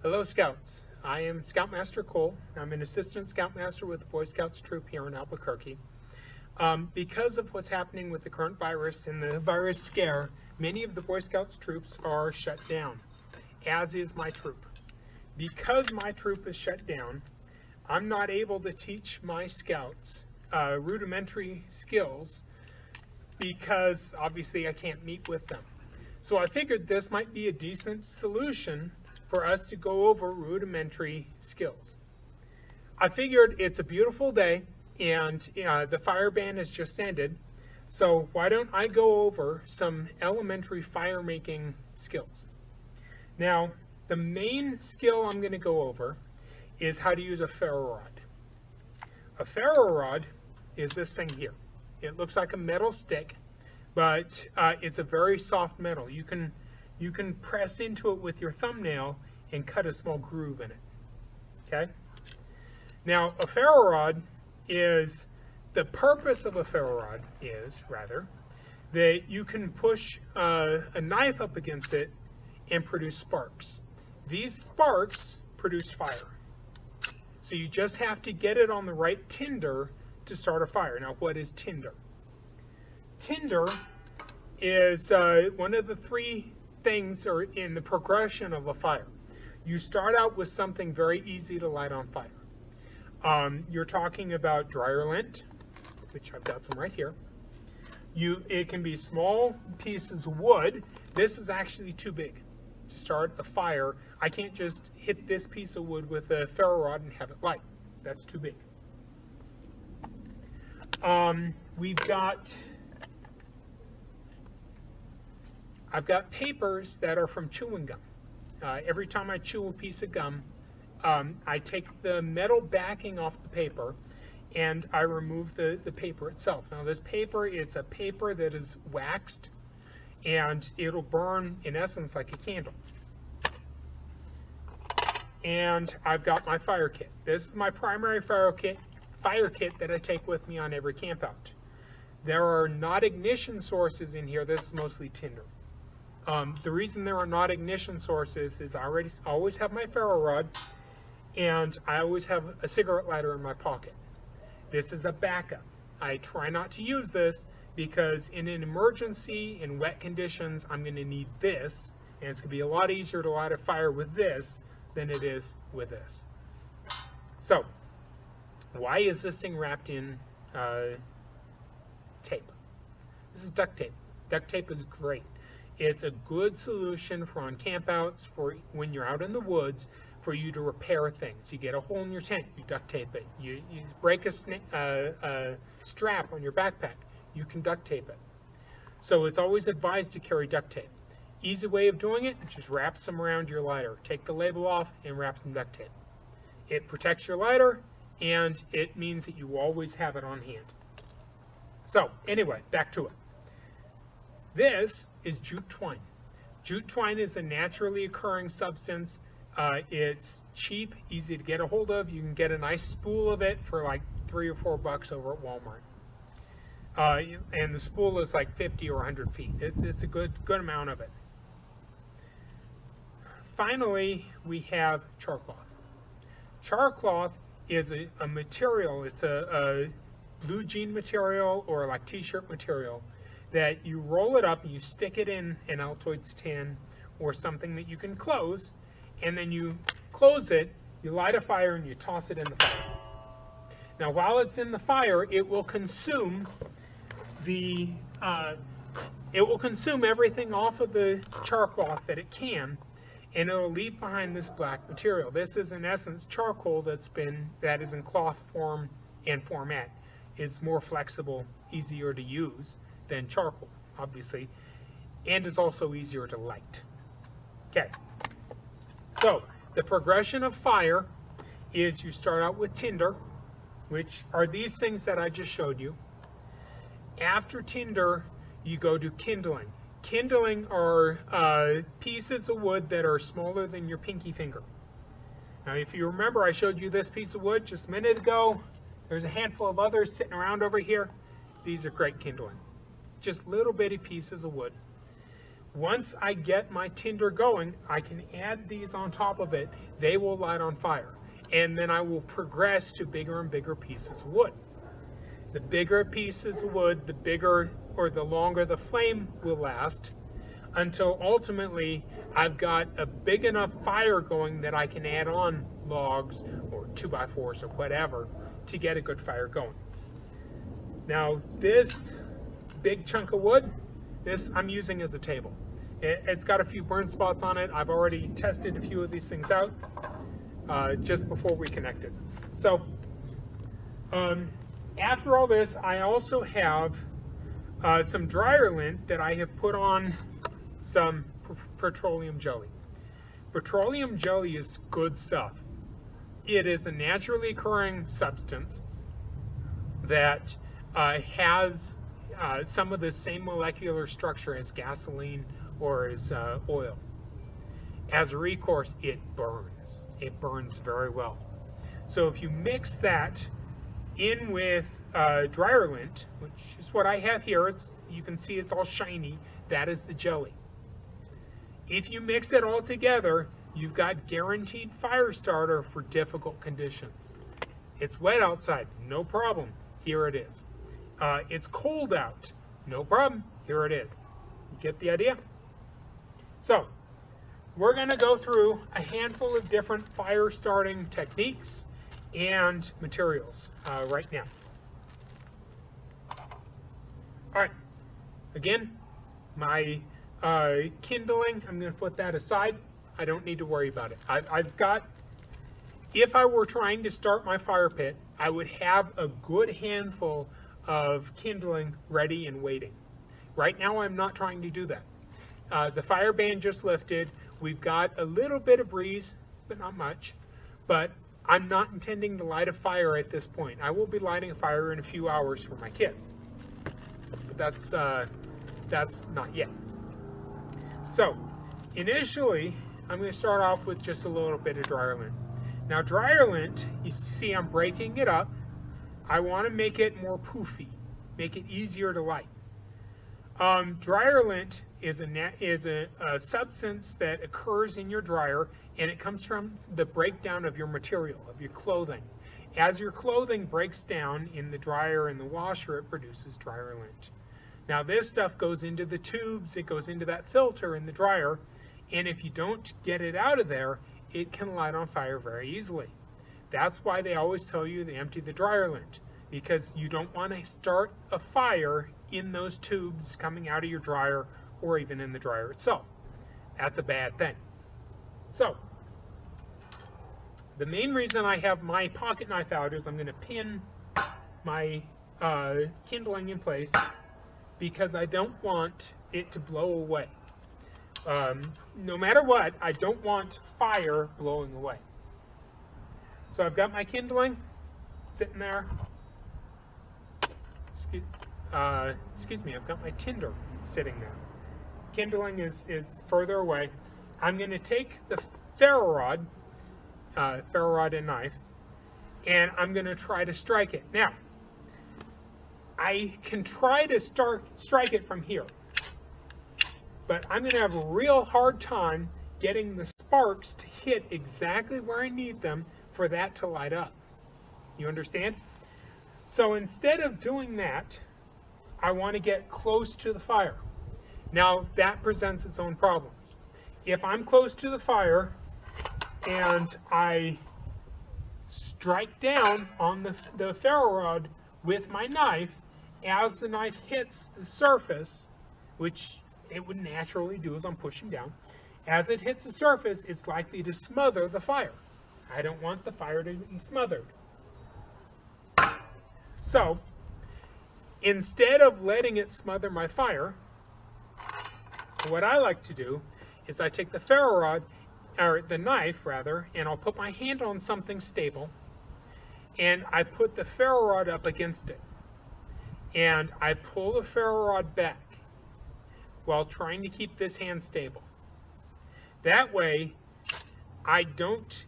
Hello Scouts, I am Scoutmaster Cole. I'm an assistant Scoutmaster with the Boy Scouts troop here in Albuquerque. Because of what's happening with the current virus and the virus scare, many of the Boy Scouts troops are shut down, as is my troop. Because my troop is shut down, I'm not able to teach my Scouts rudimentary skills because obviously I can't meet with them. So I figured this might be a decent solution for us to go over rudimentary skills. I figured it's a beautiful day and the fire ban has just ended, so why don't I go over some elementary fire making skills. Now, the main skill I'm going to go over is how to use a ferro rod. A ferro rod is this thing here. It looks like a metal stick, but it's a very soft metal. You can press into it with your thumbnail and cut a small groove in it. Okay? Now, a ferro rod is, the purpose of a ferro rod is, rather, that you can push a knife up against it and produce sparks. These sparks produce fire. So you just have to get it on the right tinder to start a fire. Now, what is tinder? Tinder is one of the three things are in the progression of a fire. You start out with something very easy to light on fire. You're talking about dryer lint, which I've got some right here. It can be small pieces of wood. This is actually too big to start a fire. I can't just hit this piece of wood with a ferro rod and have it light. That's too big. I've got papers that are from chewing gum. Every time I chew a piece of gum, I take the metal backing off the paper and I remove the paper itself. Now this paper, it's a paper that is waxed and it'll burn in essence like a candle. And I've got my fire kit. This is my primary fire kit that I take with me on every camp out. There are not ignition sources in here. This is mostly tinder. The reason there are not ignition sources is I always have my ferro rod and I always have a cigarette lighter in my pocket. This is a backup. I try not to use this because in an emergency, in wet conditions, I'm going to need this, and it's going to be a lot easier to light a fire with this than it is with this. So, why is this thing wrapped in tape? This is duct tape. Duct tape is great. It's a good solution for on campouts, for when you're out in the woods, for you to repair things. You get a hole in your tent, you duct tape it. You break a strap on your backpack, you can duct tape it. So it's always advised to carry duct tape. Easy way of doing it, just wrap some around your lighter. Take the label off and wrap some duct tape. It protects your lighter and it means that you always have it on hand. So anyway, back to it. This is jute twine. Jute twine is a naturally occurring substance. It's cheap, easy to get a hold of. You can get a nice spool of it for like $3 or $4 over at Walmart. And the spool is like 50 or 100 feet. It's a good amount of it. Finally, we have char cloth. Char cloth is a material. It's a blue jean material or like t-shirt material that you roll it up and you stick it in an Altoids tin or something that you can close, and then you close it, you light a fire and you toss it in the fire. Now while it's in the fire, it will consume everything off of the char cloth that it can, and it will leave behind this black material. This is in essence charcoal that is in cloth form and format. It's more flexible, easier to use than charcoal, obviously, and is also easier to light. Okay, so the progression of fire is you start out with tinder, which are these things that I just showed you. After tinder, you go to kindling. Kindling are pieces of wood that are smaller than your pinky finger. Now, if you remember, I showed you this piece of wood just a minute ago. There's a handful of others sitting around over here. These are great kindling. Just little bitty pieces of wood. Once I get my tinder going, I can add these on top of it. They will light on fire. And then I will progress to bigger and bigger pieces of wood. The bigger pieces of wood, the bigger or the longer the flame will last, until ultimately I've got a big enough fire going that I can add on logs or 2x4s or whatever to get a good fire going. Now this big chunk of wood, this I'm using as a table. It's got a few burn spots on it. I've already tested a few of these things out just before we connected. So after all this, I also have some dryer lint that I have put on some petroleum jelly. Petroleum jelly is good stuff. It is a naturally occurring substance that has some of the same molecular structure as gasoline or as oil. As a recourse, it burns. It burns very well. So if you mix that in with dryer lint, which is what I have here, you can see it's all shiny, that is the jelly. If you mix it all together, you've got guaranteed fire starter for difficult conditions. It's wet outside, no problem, here it is. It's cold out, no problem, here it is. You get the idea? So, we're going to go through a handful of different fire starting techniques and materials right now. Alright, again, my kindling, I'm going to put that aside. I don't need to worry about it. I've got, if I were trying to start my fire pit, I would have a good handful of kindling ready and waiting. Right now I'm not trying to do that. The fire ban just lifted. We've got a little bit of breeze, but not much. But I'm not intending to light a fire at this point. I will be lighting a fire in a few hours for my kids. But that's not yet. So, initially, I'm going to start off with just a little bit of dryer lint. Now, dryer lint, you see I'm breaking it up. I want to make it more poofy, make it easier to light. Dryer lint is a substance that occurs in your dryer, and it comes from the breakdown of your material, of your clothing. As your clothing breaks down in the dryer and the washer, it produces dryer lint. Now this stuff goes into the tubes, it goes into that filter in the dryer, and if you don't get it out of there, it can light on fire very easily. That's why they always tell you to empty the dryer lint, because you don't want to start a fire in those tubes coming out of your dryer or even in the dryer itself. That's a bad thing. So, the main reason I have my pocket knife out is I'm going to pin my kindling in place because I don't want it to blow away. No matter what, I don't want fire blowing away. So I've got my kindling sitting there. Excuse me, I've got my tinder sitting there. Kindling is further away. I'm going to take the ferro rod and knife, and I'm going to try to strike it. Now, I can try to strike it from here, but I'm going to have a real hard time getting the sparks to hit exactly where I need them for that to light up. You understand? So instead of doing that, I want to get close to the fire. Now that presents its own problems. If I'm close to the fire and I strike down on the ferro rod with my knife, as the knife hits the surface, which it would naturally do as I'm pushing down, as it hits the surface, it's likely to smother the fire. I don't want the fire to be smothered. So, instead of letting it smother my fire, what I like to do is I take the ferro rod, or the knife rather, and I'll put my hand on something stable, and I put the ferro rod up against it. And I pull the ferro rod back while trying to keep this hand stable. That way, I don't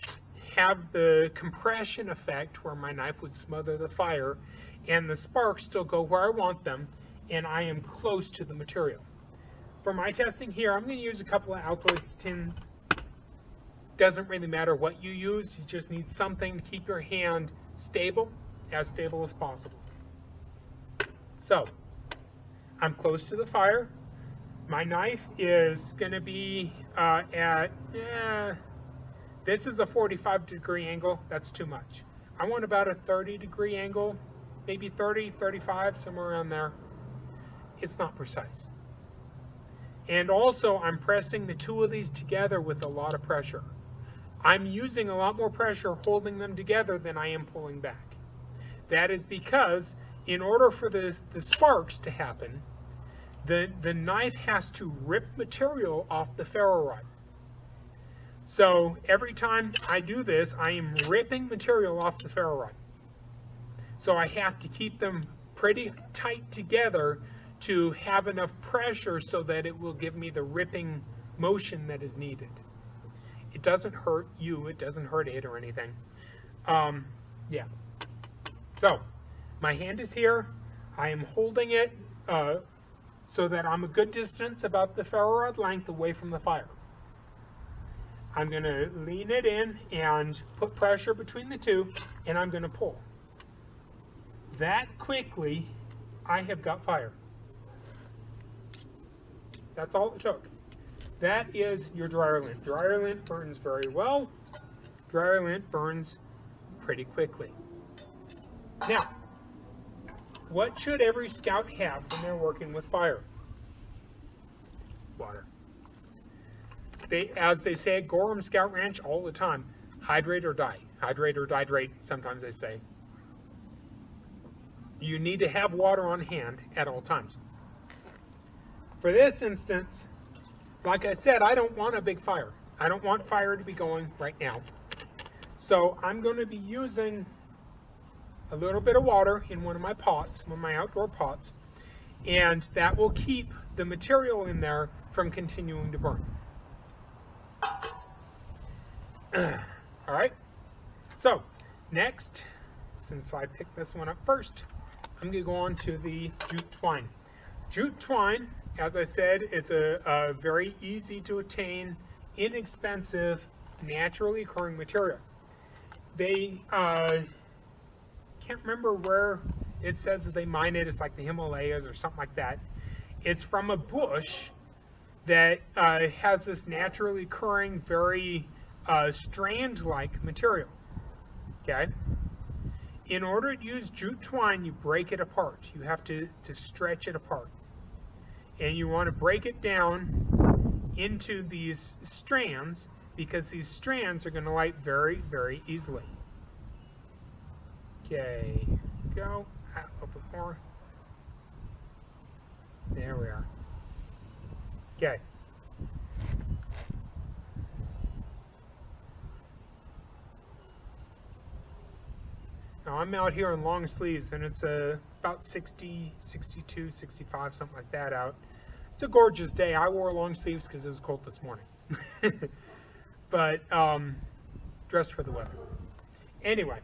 have the compression effect where my knife would smother the fire, and the sparks still go where I want them, and I am close to the material. for my testing here, I'm going to use a couple of Altoids tins. Doesn't really matter what you use, you just need something to keep your hand stable as possible. So, I'm close to the fire. My knife is going to be this is a 45-degree angle. That's too much. I want about a 30-degree angle, maybe 30, 35, somewhere around there. It's not precise. And also, I'm pressing the two of these together with a lot of pressure. I'm using a lot more pressure holding them together than I am pulling back. That is because in order for the sparks to happen, the knife has to rip material off the ferro rod. So every time I do this, I am ripping material off the ferro rod. So I have to keep them pretty tight together to have enough pressure so that it will give me the ripping motion that is needed. It doesn't hurt you, it doesn't hurt it or anything. Yeah. So my hand is here. I am holding it so that I'm a good distance about the ferro rod length away from the fire. I'm going to lean it in and put pressure between the two, and I'm going to pull. That quickly, I have got fire. That's all it took. That is your dryer lint. Dryer lint burns very well. Dryer lint burns pretty quickly. Now, what should every scout have when they're working with fire? Water. As they say at Gorham Scout Ranch all the time, hydrate or die. Hydrate or dihydrate, sometimes they say. You need to have water on hand at all times. For this instance, like I said, I don't want a big fire. I don't want fire to be going right now. So I'm going to be using a little bit of water in one of my pots, one of my outdoor pots, and that will keep the material in there from continuing to burn. All right, so next, since I picked this one up first, I'm going to go on to the jute twine. Jute twine, as I said, is a very easy to attain, inexpensive, naturally occurring material. They can't remember where it says that they mine it. It's like the Himalayas or something like that. It's from a bush that has this naturally occurring, very strand-like material. Okay? In order to use jute twine, you break it apart. You have to stretch it apart. And you want to break it down into these strands because these strands are going to light very, very easily. Okay, go a little bit more. There we are. Okay. Now I'm out here in long sleeves and it's about 60, 62, 65, something like that out. It's a gorgeous day. I wore long sleeves because it was cold this morning. But dressed for the weather. Anyway,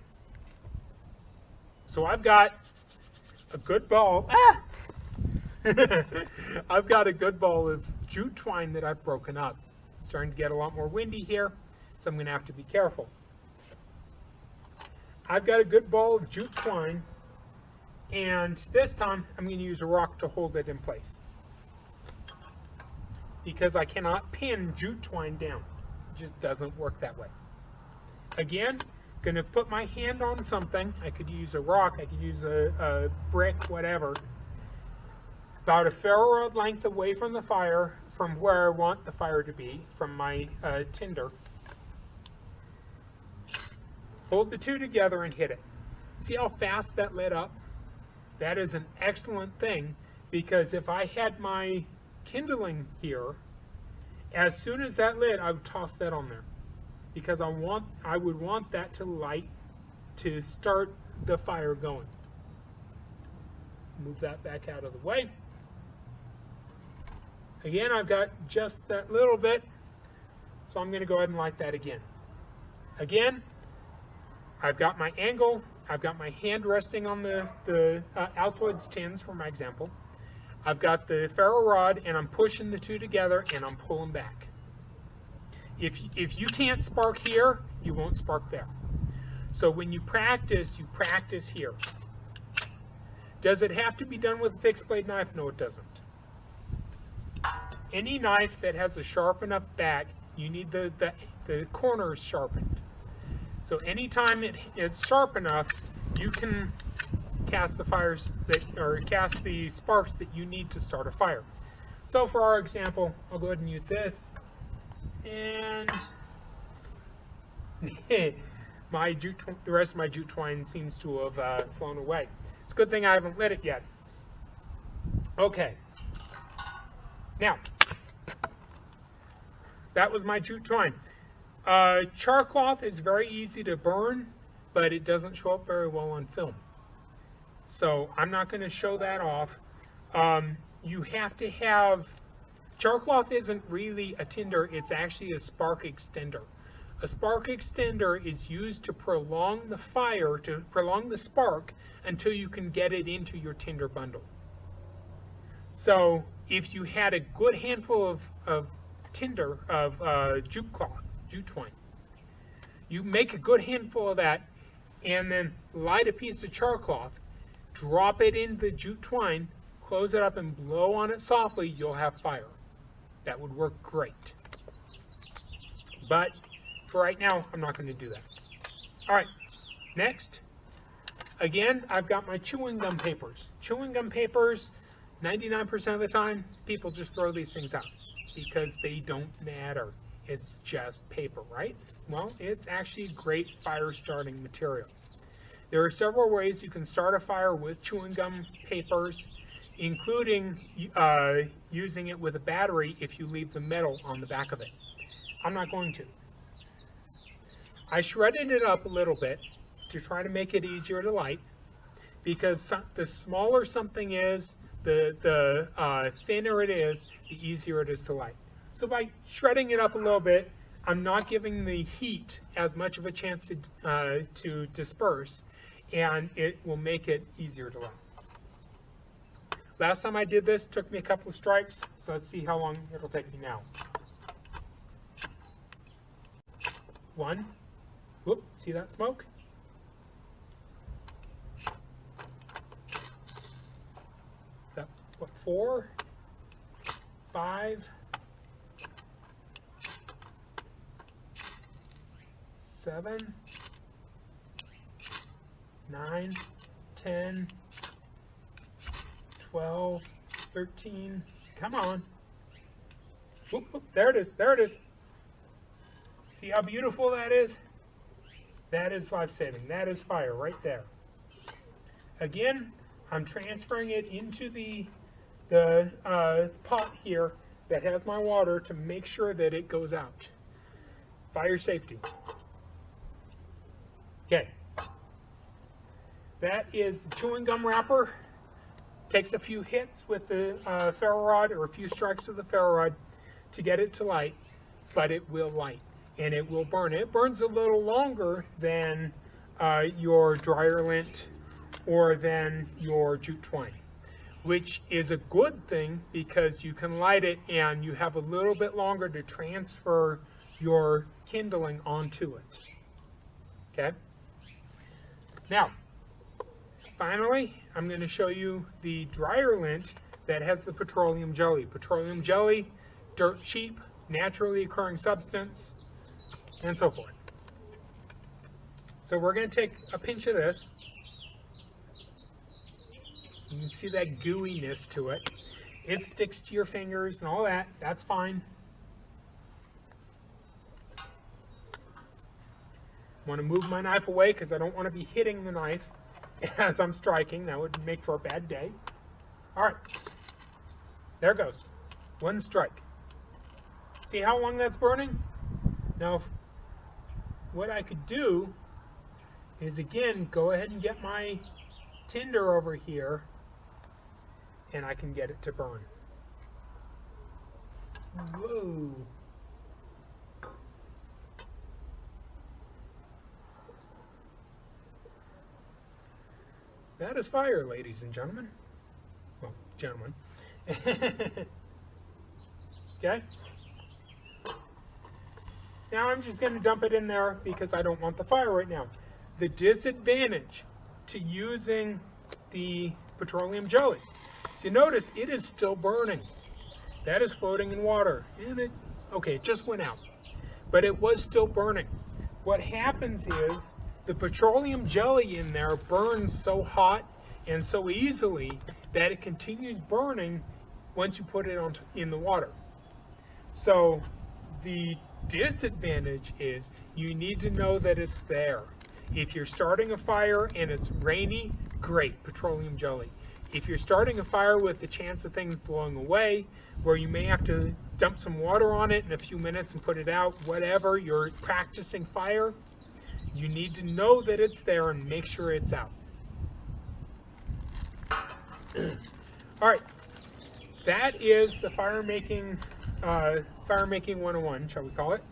so I've got a good ball. I've got a good ball of jute twine that I've broken up. It's starting to get a lot more windy here, so I'm going to have to be careful. I've got a good ball of jute twine, and this time I'm going to use a rock to hold it in place because I cannot pin jute twine down. It just doesn't work that way. Again, going to put my hand on something. I could use a rock, I could use a brick, whatever. About a ferro rod length away from the fire, from where I want the fire to be, from my tinder. Hold the two together and hit it. See how fast that lit up? That is an excellent thing because if I had my kindling here, as soon as that lit, I would toss that on there because I would want that to light to start the fire going. Move that back out of the way. Again, I've got just that little bit, so I'm going to go ahead and light that again. Again, I've got my angle, I've got my hand resting on the Altoids tins for my example. I've got the ferro rod and I'm pushing the two together and I'm pulling back. If you can't spark here, you won't spark there. So when you practice here. Does it have to be done with a fixed blade knife? No, it doesn't. Any knife that has a sharp enough back, you need the corners sharpened. So anytime it's sharp enough, you can cast the cast the sparks that you need to start a fire. So for our example, I'll go ahead and use this, and the rest of my jute twine seems to have flown away. It's a good thing I haven't lit it yet. Okay. Now, that was my jute twine. Char cloth is very easy to burn, but it doesn't show up very well on film. So I'm not going to show that off. You have to have, char cloth isn't really a tinder, it's actually a spark extender. A spark extender is used to prolong the fire, to prolong the spark until you can get it into your tinder bundle. So if you had a good handful of jute twine, you make a good handful of that and then light a piece of char cloth, drop it in the jute twine, close it up and blow on it softly, you'll have fire. That would work great. But for right now, I'm not going to do that. All right, next. Again, I've got my chewing gum papers. Chewing gum papers, 99% of the time, people just throw these things out because they don't matter. It's just paper, right? Well, it's actually great fire starting material. There are several ways you can start a fire with chewing gum papers, including using it with a battery if you leave the metal on the back of it. I'm not going to. I shredded it up a little bit to try to make it easier to light, because the smaller something is, the thinner it is, the easier it is to light. So by shredding it up a little bit, I'm not giving the heat as much of a chance to disperse, and it will make it easier to light. Last time I did this, took me a couple of strikes, so let's see how long it'll take me now. One. Whoop, see that smoke? That, what, 4, 5, 7, 9, 10, 12, 13, come on. Whoop, whoop, there it is, there it is. See how beautiful that is? That is life-saving. That is fire right there. Again, I'm transferring it into the pot here that has my water to make sure that it goes out. Fire safety. Okay. That is the chewing gum wrapper. Takes a few hits with the ferro rod, or a few strikes with the ferro rod to get it to light, but it will light. And it will burn. It burns a little longer than your dryer lint or than your jute twine, which is a good thing because you can light it and you have a little bit longer to transfer your kindling onto it. Okay? Now, finally, I'm going to show you the dryer lint that has the petroleum jelly. Petroleum jelly, dirt cheap, naturally occurring substance, and so forth. So we're going to take a pinch of this. You can see that gooiness to it. It sticks to your fingers and all that. That's fine. I want to move my knife away because I don't want to be hitting the knife as I'm striking. That would make for a bad day. All right. There goes. One strike. See how long that's burning? Now, what I could do is, again, go ahead and get my tinder over here, and I can get it to burn. Whoa. That is fire, ladies and gentlemen. Well, gentlemen. Okay? Now I'm just going to dump it in there because I don't want the fire right now. The disadvantage to using the petroleum jelly. So you notice it is still burning. That is floating in water. And it just went out. But it was still burning. What happens is the petroleum jelly in there burns so hot and so easily that it continues burning once you put it in the water. So the disadvantage is you need to know that it's there. If you're starting a fire and it's rainy, great, petroleum jelly. If you're starting a fire with the chance of things blowing away, where you may have to dump some water on it in a few minutes and put it out, whatever, you're practicing fire, you need to know that it's there and make sure it's out. All right, that is the fire making 101, shall we call it.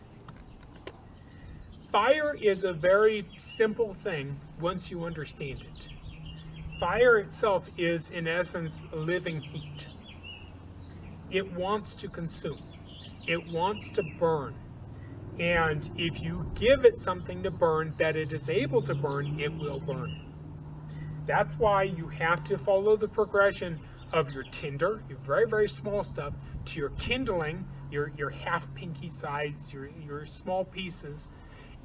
Fire is a very simple thing once you understand it. Fire itself is, in essence, living heat. It wants to consume. It wants to burn. And if you give it something to burn that it is able to burn, it will burn. That's why you have to follow the progression of your tinder, your very, very small stuff, to your kindling, your half pinky size, your small pieces,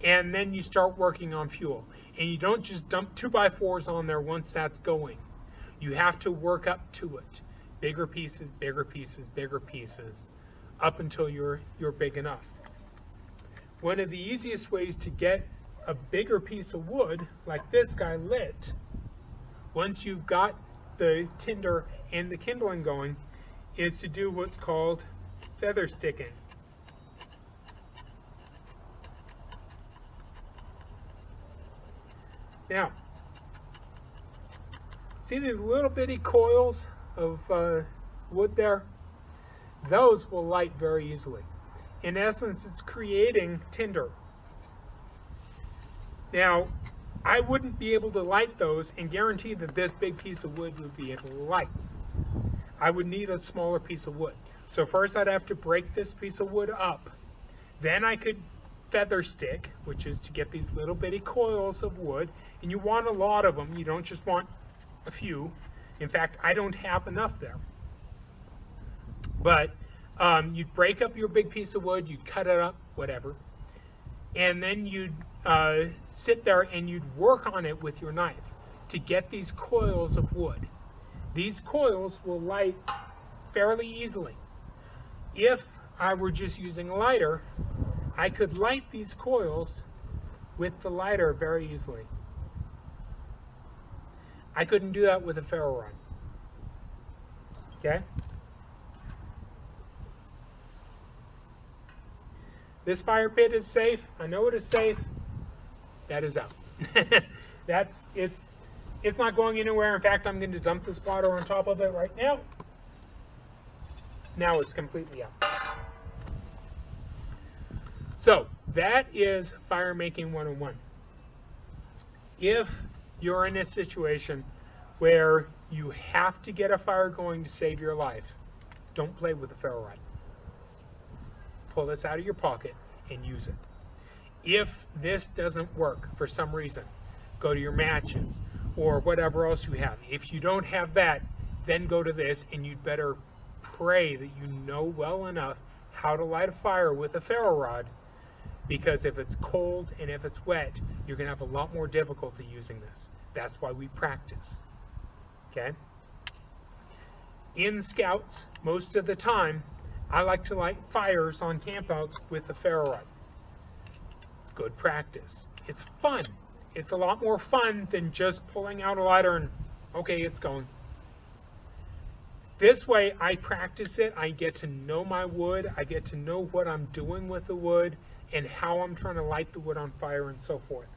and then you start working on fuel. And you don't just dump 2x4s on there once that's going. You have to work up to it. Bigger pieces, bigger pieces, bigger pieces, up until you're big enough. One of the easiest ways to get a bigger piece of wood, like this guy, lit, once you've got the tinder and the kindling going, is to do what's called feather sticking. Now, see these little bitty coils of wood there? Those will light very easily. In essence, it's creating tinder. Now, I wouldn't be able to light those and guarantee that this big piece of wood would be able to light. I would need a smaller piece of wood. So first I'd have to break this piece of wood up. Then I could feather stick, which is to get these little bitty coils of wood, and you want a lot of them. You don't just want a few. In fact, I don't have enough there. But you'd break up your big piece of wood, you'd cut it up, whatever, and then you'd sit there and you'd work on it with your knife to get these coils of wood. These coils will light fairly easily. If I were just using a lighter, I could light these coils with the lighter very easily. I couldn't do that with a ferro rod. Okay? This fire pit is safe. I know it is safe. That is out. It's not going anywhere. In fact, I'm going to dump this water on top of it right now. Now it's completely out. So that is fire making 101. If you're in a situation where you have to get a fire going to save your life, don't play with the ferro rod. Pull this out of your pocket and use it. If this doesn't work for some reason, go to your matches or whatever else you have. If you don't have that, then go to this, and you'd better pray that you know well enough how to light a fire with a ferro rod, because if it's cold and if it's wet, you're going to have a lot more difficulty using this. That's why we practice. Okay? In Scouts, most of the time, I like to light fires on campouts with a ferro rod. It's good practice. It's fun. It's a lot more fun than just pulling out a lighter and, okay, it's going. This way, I practice it. I get to know my wood. I get to know what I'm doing with the wood and how I'm trying to light the wood on fire and so forth.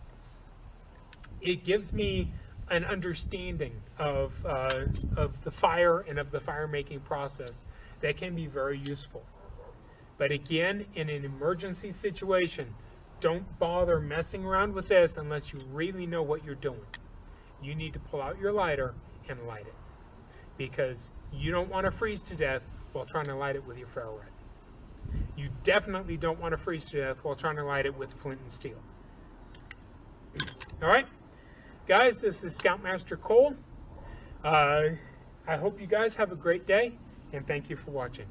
It gives me an understanding of the fire and of the fire making process that can be very useful. But again, in an emergency situation, don't bother messing around with this unless you really know what you're doing. You need to pull out your lighter and light it, because You don't want to freeze to death while trying to light it with your ferro rod. You definitely don't want to freeze to death while trying to light it with flint and steel. All right, guys, this is Scoutmaster Cole. I hope you guys have a great day, and thank you for watching.